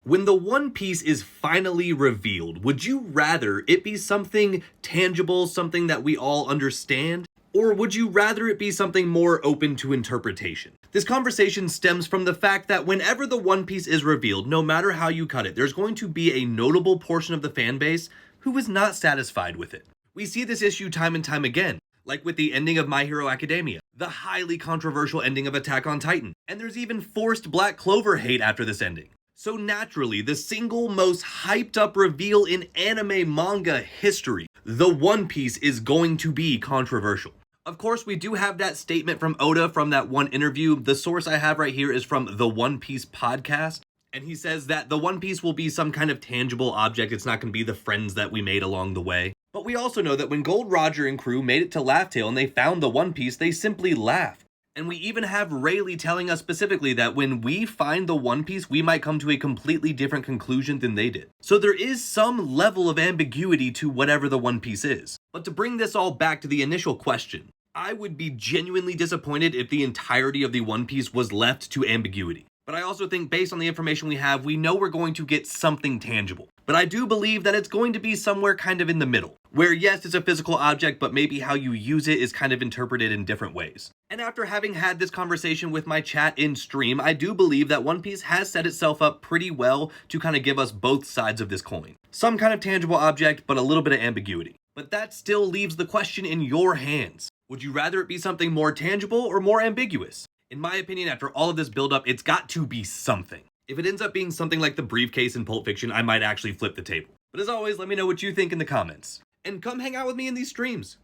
When the One Piece is finally revealed, would you rather it be something tangible, something that we all understand? Or would you rather it be something more open to interpretation? This conversation stems from the fact that whenever the One Piece is revealed, no matter how you cut it, there's going to be a notable portion of the fan base who is not satisfied with it. We see this issue time and time again, like with the ending of My Hero Academia, the highly controversial ending of Attack on Titan, and there's even forced Black Clover hate after this ending. So naturally, the single most hyped up reveal in anime manga history, the One Piece, is going to be controversial. Of course, we do have that statement from Oda from that one interview. The source I have right here is from the One Piece podcast. And he says that the One Piece will be some kind of tangible object. It's not going to be the friends that we made along the way. But we also know that when Gold Roger and crew made it to Laugh Tale and they found the One Piece, they simply laughed. And we even have Rayleigh telling us specifically that when we find the One Piece, we might come to a completely different conclusion than they did. So there is some level of ambiguity to whatever the One Piece is. But to bring this all back to the initial question, I would be genuinely disappointed if the entirety of the One Piece was left to ambiguity. But I also think based on the information we have, we know we're going to get something tangible. But I do believe that it's going to be somewhere kind of in the middle, where yes, it's a physical object, but maybe how you use it is kind of interpreted in different ways. And after having had this conversation with my chat in stream, I do believe that One Piece has set itself up pretty well to kind of give us both sides of this coin. Some kind of tangible object, but a little bit of ambiguity. But that still leaves the question in your hands. Would you rather it be something more tangible or more ambiguous? In my opinion, after all of this build-up, it's got to be something. If it ends up being something like the briefcase in Pulp Fiction, I might actually flip the table. But as always, let me know what you think in the comments. And come hang out with me in these streams.